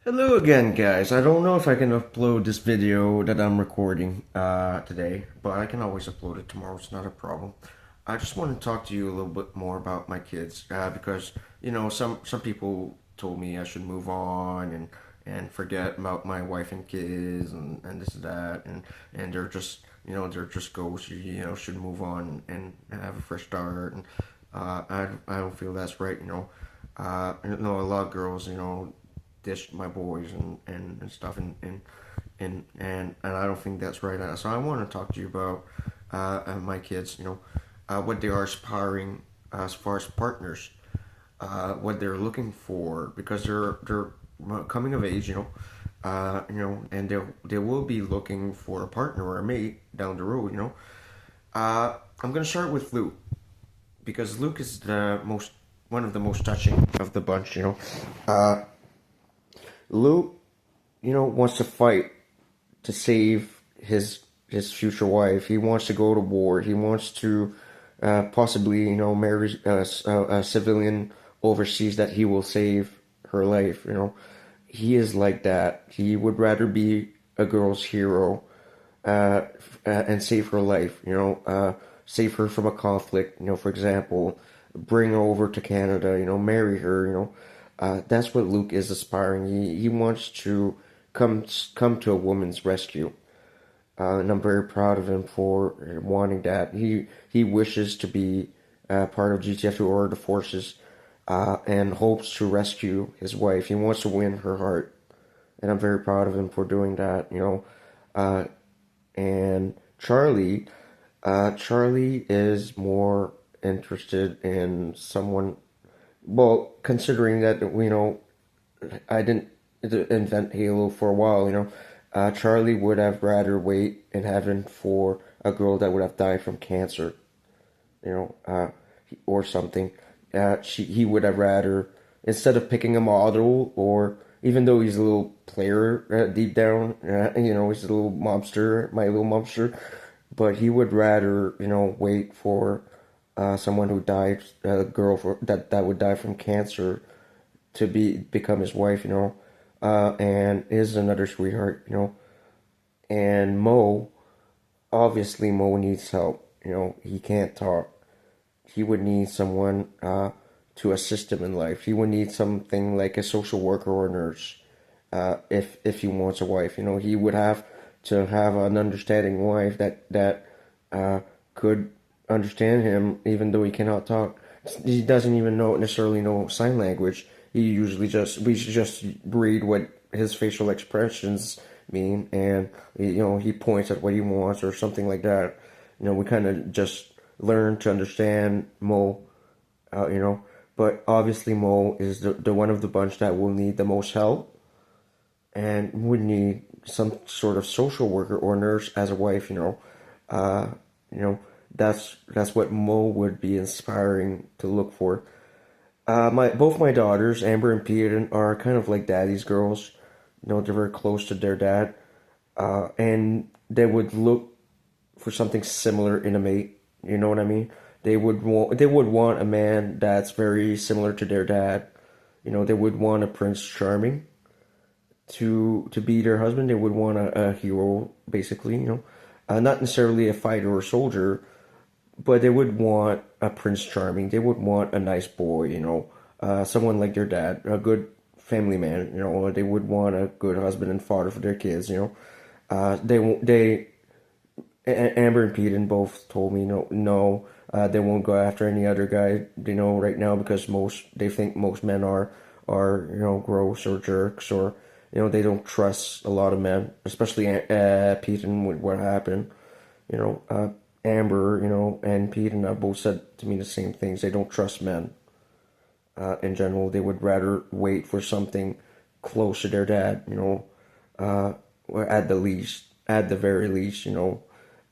Hello again, guys. I don't know if I can upload this video that I'm recording today, but I can always upload it tomorrow. It's not a problem. I just want to talk to you a little bit more about my kids because some people told me I should move on and forget about my wife and kids and this and that and they're just they're just ghosts. You should move on and have a fresh start. And I don't feel that's right. A lot of girls dish my boys and stuff and I don't think that's right. So I want to talk to you about my kids. What they are aspiring as far as partners, what they're looking for because they're coming of age. And they will be looking for a partner or a mate down the road. I'm gonna start with Luke because Luke is the most one of the most touching of the bunch. Luke, wants to fight to save his future wife. He wants to go to war. He wants to possibly, marry a civilian overseas that he will save her life. He is like that. He would rather be a girl's hero and save her life. Save her from a conflict. For example, bring her over to Canada. Marry her. That's what Luke is aspiring. He wants to come to a woman's rescue, and I'm very proud of him for wanting that. He wishes to be part of GTF to order the forces, and hopes to rescue his wife. He wants to win her heart, and I'm very proud of him for doing that. And Charlie is more interested in someone. Well, considering that I didn't invent Halo for a while. Charlie would have rather wait in heaven for a girl that would have died from cancer, you know, uh, or something. He would have rather, instead of picking a model, or even though he's a little player deep down, he's a little mobster, my little mobster, but he would rather, wait for someone who died, a girl that would die from cancer to become his wife, and is another sweetheart, and obviously Mo needs help, he can't talk. He would need someone to assist him in life. He would need something like a social worker or a nurse if he wants a wife. He would have to have an understanding wife that could understand him, even though he cannot talk. He doesn't even necessarily know sign language. We should just read what his facial expressions mean, and he points at what he wants or something like that. We kind of just learn to understand Mo, uh, you know. But obviously, Mo is the one of the bunch that will need the most help and would need some sort of social worker or nurse as a wife. Uh, you know, that's what Mo would be inspiring to look for. My both my daughters, Amber and Peyton, are kind of like daddy's girls. They're very close to their dad, and they would look for something similar in a mate. You know what I mean? They would want a man that's very similar to their dad. They would want a Prince Charming to be their husband. They would want a hero, basically. Not necessarily a fighter or soldier, but they would want a Prince Charming. They would want a nice boy. Someone like their dad, a good family man. Or they would want a good husband and father for their kids. They Amber and Peyton both told me no, they won't go after any other guy, right now because they think most men are gross or jerks, or they don't trust a lot of men, especially Peyton with what happened. You know, uh, Amber, and Peyton have both said to me the same things. They don't trust men in general. They would rather wait for something close to their dad. Or at the very least,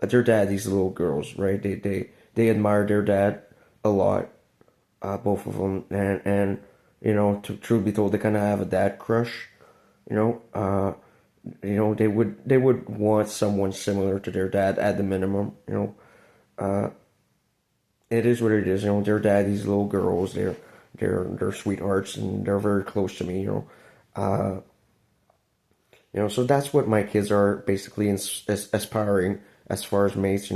their dad, these little girls, right? They admire their dad a lot, both of them, and to truth be told, they kind of have a dad crush. You know, uh, they would want someone similar to their dad at the minimum. Uh, it is what it is. Their dad, these little girls, they're sweethearts and they're very close to me. So that's what my kids are basically aspiring as far as mates.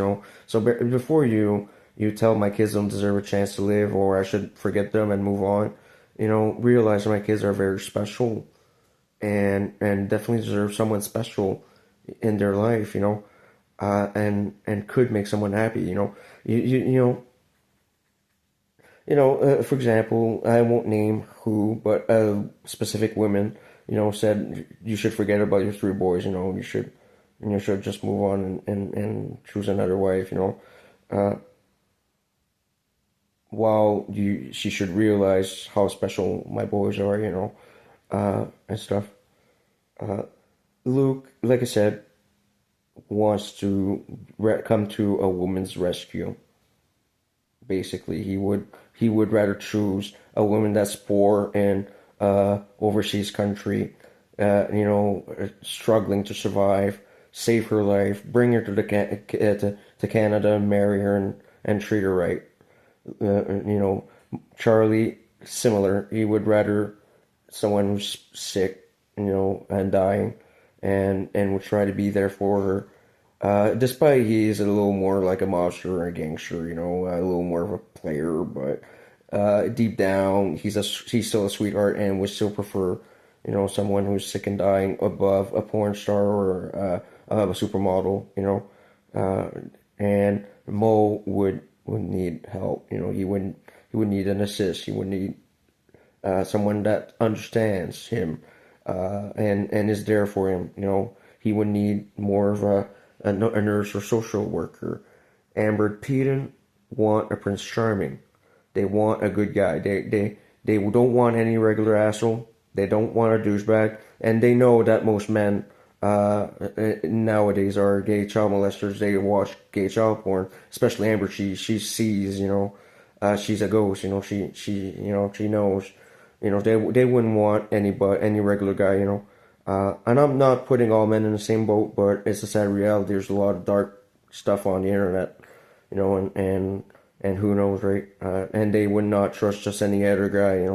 So before you tell my kids don't deserve a chance to live or I should forget them and move on, realize my kids are very special and definitely deserve someone special in their life. And could make someone happy. For example, I won't name who, but a specific woman, said you should forget about your three boys. You should just move on and choose another wife. Uh, while she should realize how special my boys are. And stuff. Uh, Luke, like I said, wants to come to a woman's rescue. Basically, he would rather choose a woman that's poor in overseas country, struggling to survive, save her life, bring her to Canada, marry her, and treat her right. Charlie, similar. He would rather someone who's sick, and dying, and would try to be there for her. Despite he's a little more like a mobster or a gangster, a little more of a player, but deep down he's still a sweetheart and would still prefer, someone who's sick and dying above a porn star or a supermodel. Uh, and Mo would need help. He would need an assist. He would need someone that understands him and is there for him. He would need more of a nurse or social worker. Amber Peden want a Prince Charming. They want a good guy. They don't want any regular asshole. They don't want a douchebag, and they know that most men nowadays are gay child molesters. They watch gay child porn, especially Amber. She sees, she's a ghost. She knows. They wouldn't want any regular guy. And I'm not putting all men in the same boat, but it's a sad reality. There's a lot of dark stuff on the internet, and who knows, right? And they would not trust just any other guy.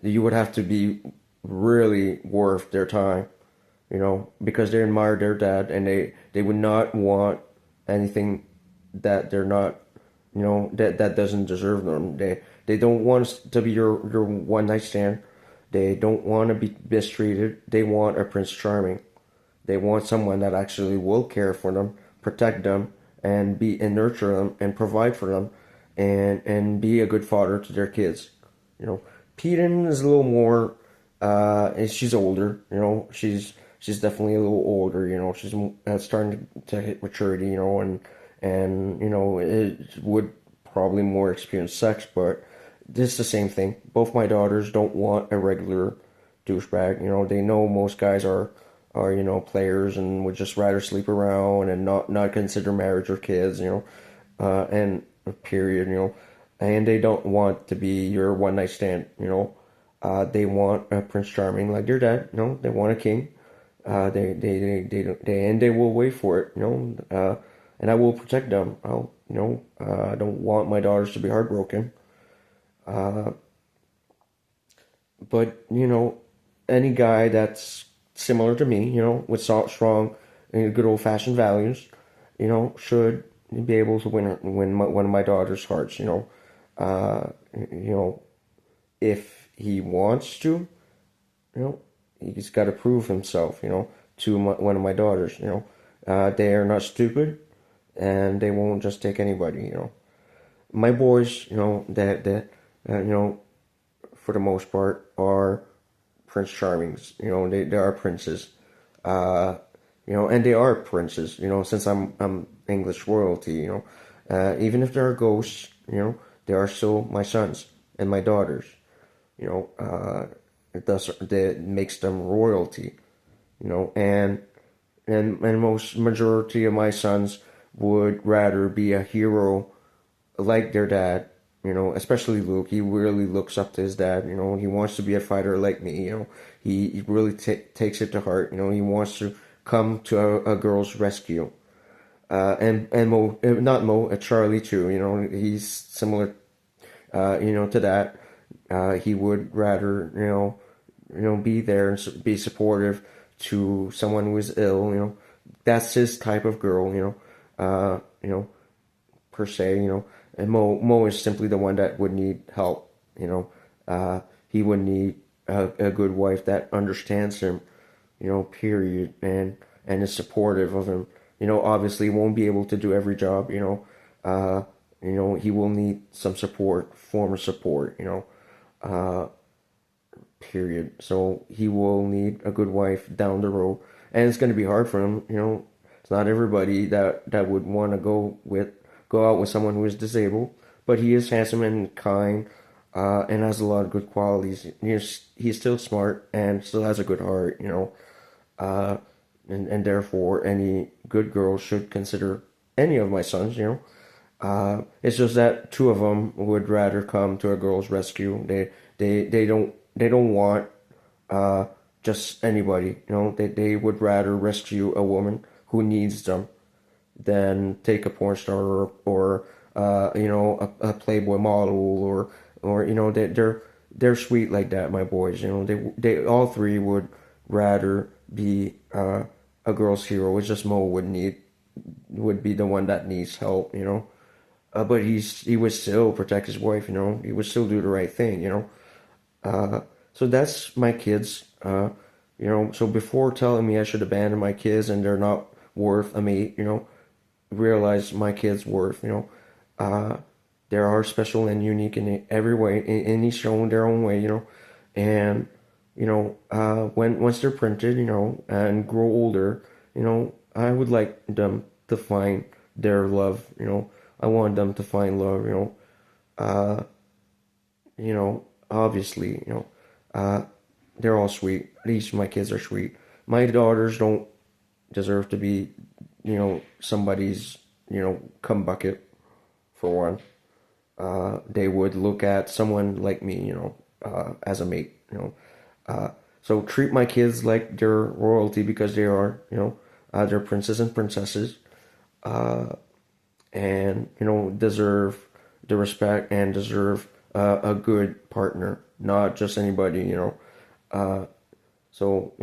You would have to be really worth their time, because they admire their dad, and they would not want anything that they're not, that doesn't deserve them. They don't want us to be your one night stand. They don't want to be mistreated. They want a Prince Charming. They want someone that actually will care for them, protect them, and nurture them and provide for them, and be a good father to their kids. Peden is a little more. And she's older. She's definitely a little older. She's starting to hit maturity. And it would probably more experience sex, but this is the same thing. Both my daughters don't want a regular douchebag. They know most guys are players and would just rather sleep around and not consider marriage or kids. And period. And they don't want to be your one night stand. They want a Prince Charming like their dad. They want a king. They will wait for it. And I will protect them. I don't want my daughters to be heartbroken. Uh, but any guy that's similar to me, with strong, good old fashioned values, should be able to one of my daughter's hearts. Uh, you know, if he wants to, you know, he's got to prove himself. To one of my daughters. They are not stupid, and they won't just take anybody. My boys, that for the most part are Prince Charmings. They are princes. Uh, and they are princes. Since I'm English royalty. Even if there are ghosts, they are still my sons and my daughters. Thus that makes them royalty. And most majority of my sons would rather be a hero like their dad. Especially Luke. He really looks up to his dad. He wants to be a fighter like me. He really takes it to heart. He wants to come to a girl's rescue. And Mo, not Mo, Charlie too. He's similar. To that. He would rather be there and be supportive to someone who is ill, that's his type of girl, per se, and Mo is simply the one that would need help, he would need a good wife that understands him, period, and is supportive of him. Obviously won't be able to do every job, he will need some support, form of support, uh, period. So he will need a good wife down the road, and it's going to be hard for him. It's not everybody that would want to go out with someone who is disabled, but he is handsome and kind, and has a lot of good qualities. He's still smart and still has a good heart. Uh, and therefore any good girl should consider any of my sons. It's just that two of them would rather come to a girl's rescue. They don't want just anybody. They would rather rescue a woman who needs them than take a porn star or a Playboy model or they're sweet like that. My boys, they all three would rather be a girl's hero. It's just Mo would be the one that needs help. But he would still protect his wife. He would still do the right thing. Uh, so that's my kids. So before telling me I should abandon my kids and they're not worth a mate, realize my kids' worth. Uh, they are special and unique in every way, in each their own way. And when once they're printed, and grow older, I would like them to find their love. I want them to find love. Uh, obviously, uh, they're all sweet. At least my kids are sweet. My daughters don't deserve to be, somebody's, cum bucket for one. They would look at someone like me, as a mate. Uh, so treat my kids like they're royalty because they are, they're princes and princesses, uh, and deserve the respect and deserve a good partner, not just anybody. Uh, so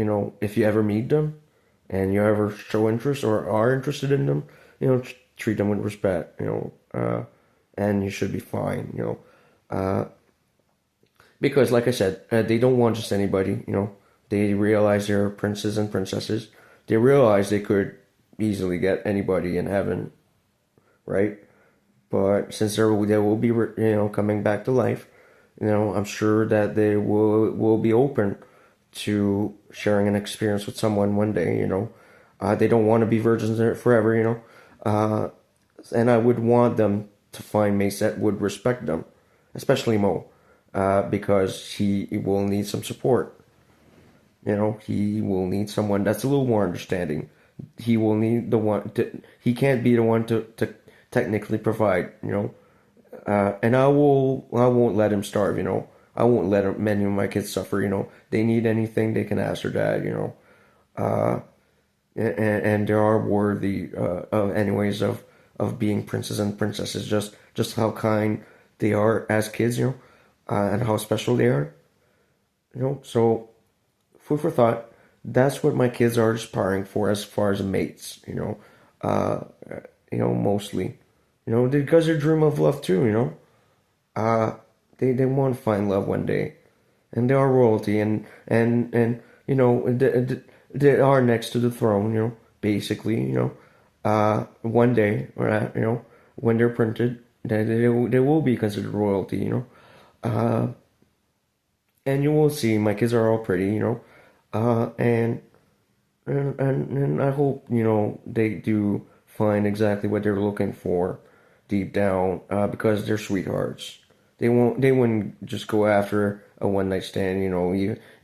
if you ever meet them and you ever show interest or are interested in them, treat them with respect. And you should be fine. Uh, because like I said, they don't want just anybody. They realize they're princes and princesses. They realize they could easily get anybody in heaven, right? But since they will be coming back to life, I'm sure that they will be open to sharing an experience with someone one day. They don't want to be virgins forever. Uh, and I would want them to find mates that would respect them, especially Mo, because he will need some support. He will need someone that's a little more understanding. He will need the one to, he can't be the one to technically provide, and I won't let him starve, I won't let many of my kids suffer, they need anything, they can ask their dad, uh, and they are worthy, of anyways of being princes and princesses, just how kind they are as kids, and how special they are, so food for thought. That's what my kids are aspiring for as far as mates, uh, mostly, because they dream of love too, uh, they want to find love one day, and they are royalty, and they are next to the throne, basically, one day, when they're printed, they will be considered royalty, uh, and you will see my kids are all pretty, and I hope they do find exactly what they're looking for deep down, because they're sweethearts. They wouldn't just go after a one night stand.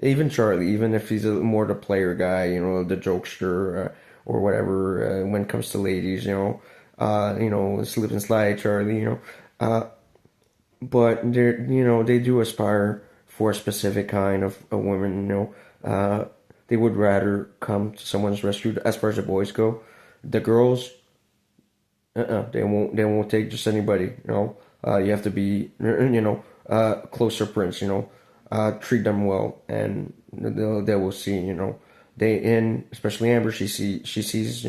Even Charlie, even if he's more the player guy, the jokester, or whatever. When it comes to ladies, slip and slide, Charlie. But they do aspire for a specific kind of a woman. They would rather come to someone's rescue. As far as the boys go, the girls, they won't take just anybody. You have to be closer prince. Treat them well, and they will see. day in, especially Amber. She sees,